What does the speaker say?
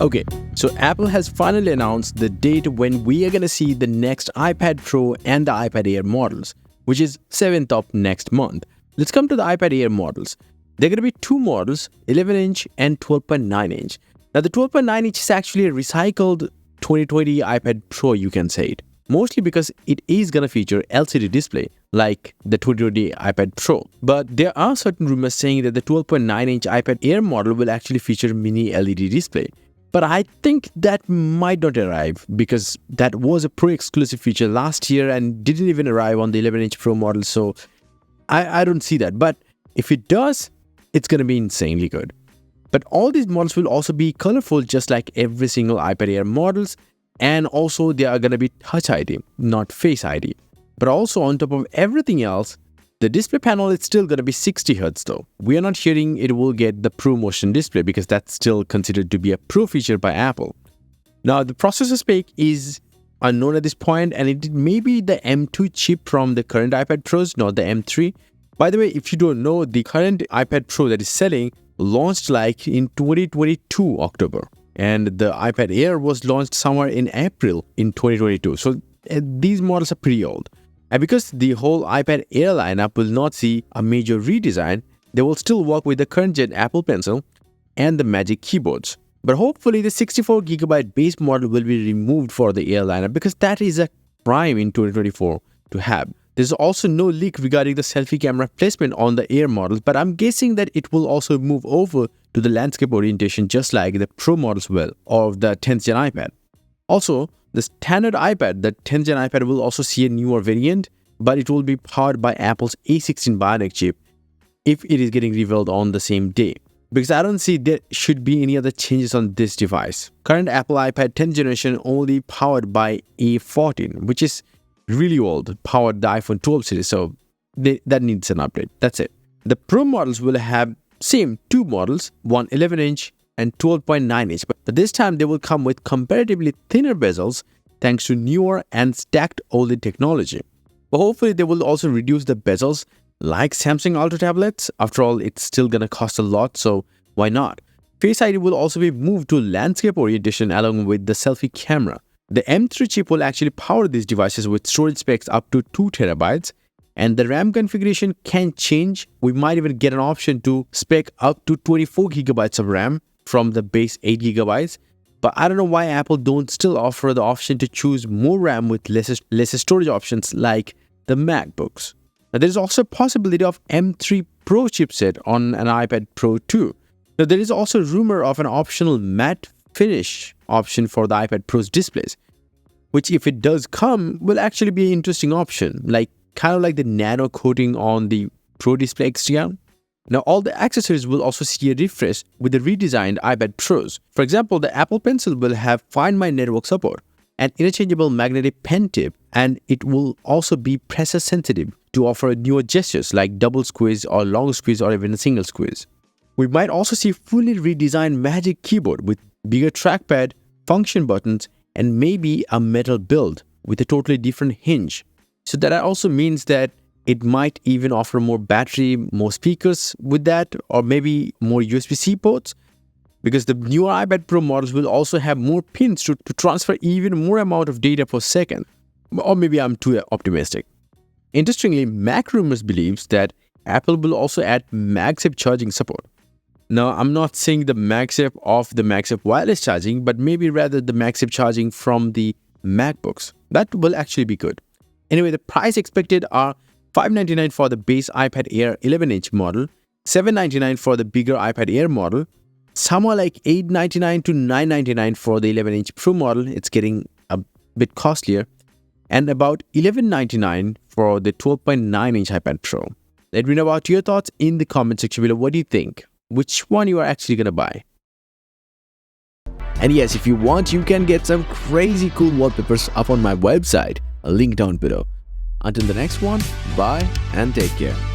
Okay, so Apple has finally announced the date when we are going to see the next iPad Pro and the iPad Air models, which is 7th of next month. Let's come to the iPad Air models. There are going to be two models, 11-inch and 12.9-inch. Now, the 12.9-inch is actually a recycled 2020 iPad Pro, you can say it. Mostly because it is going to feature LCD display like the 2020 iPad Pro. But there are certain rumors saying that the 12.9-inch iPad Air model will actually feature mini LED display. But I think that might not arrive because that was a Pro exclusive feature last year and didn't even arrive on the 11-inch Pro model. So I don't see that. But if it does, it's going to be insanely good. But all these models will also be colorful just like every single iPad Air models. And also they are going to be Touch ID, not Face ID. But also on top of everything else, the display panel is still going to be 60 Hz though. We are not hearing it will get the Pro Motion display because that's still considered to be a Pro feature by Apple. Now the processor spec is unknown at this point, and it may be the M2 chip from the current iPad Pros, not the M3. By the way, if you don't know, the current iPad Pro that is selling launched like in 2022 October. And the iPad Air was launched somewhere in April in 2022. So these models are pretty old. And because the whole iPad Air lineup will not see a major redesign, they will still work with the current gen Apple Pencil and the Magic keyboards. But hopefully the 64GB base model will be removed for the Air lineup because that is a prime in 2024 to have. There's also no leak regarding the selfie camera placement on the Air models, but I'm guessing that it will also move over to the landscape orientation just like the Pro models will, or the 10th gen iPad. Also, the standard iPad, the 10th gen iPad will also see a newer variant, but it will be powered by Apple's A16 Bionic chip if it is getting revealed on the same day. Because I don't see there should be any other changes on this device. Current Apple iPad 10th generation only powered by A14, which is really old, powered the iPhone 12 series, so that needs an update. That's it. The Pro models will have same two models, one 11-inch and 12.9-inch, but this time they will come with comparatively thinner bezels thanks to newer and stacked OLED technology. But hopefully they will also reduce the bezels like Samsung Ultra tablets. After all, it's still gonna cost a lot, so why not? Face ID will also be moved to landscape orientation along with the selfie camera. The M3 chip will actually power these devices with storage specs up to 2 TB, and the RAM configuration can change. We might even get an option to spec up to 24 GB of RAM from the base 8 GB. But I don't know why Apple don't still offer the option to choose more RAM with less storage options like the MacBooks. Now, there is also a possibility of M3 Pro chipset on an iPad Pro 2. Now, there is also rumor of an optional matte finish option for the iPad Pro's displays, which if it does come, will actually be an interesting option, like kind of like the nano coating on the Pro Display XDR. Now, all the accessories will also see a refresh with the redesigned iPad Pros. For example, the Apple Pencil will have Find My Network support, an interchangeable magnetic pen tip, and it will also be pressure sensitive to offer newer gestures like double squeeze or long squeeze or even a single squeeze. We might also see fully redesigned Magic Keyboard with bigger trackpad, function buttons, and maybe a metal build with a totally different hinge. So that also means that it might even offer more battery, more speakers with that, or maybe more USB-C ports, because the newer iPad Pro models will also have more pins to transfer even more amount of data per second. Or maybe I'm too optimistic. Interestingly, Mac Rumors believes that Apple will also add MagSafe charging support. Now, I'm not saying the MagSafe of the MagSafe wireless charging, but maybe rather the MagSafe charging from the MacBooks. That will actually be good. Anyway, the price expected are $599 for the base iPad Air 11-inch model, $799 for the bigger iPad Air model, somewhere like $899 to $999 for the 11-inch Pro model. It's getting a bit costlier, and about $1199 for the 12.9-inch iPad Pro. Let me know about your thoughts in the comment section below. What do you think? Which one you are actually gonna buy? And yes, if you want, you can get some crazy cool wallpapers up on my website. A link down below. Until the next one, bye and take care.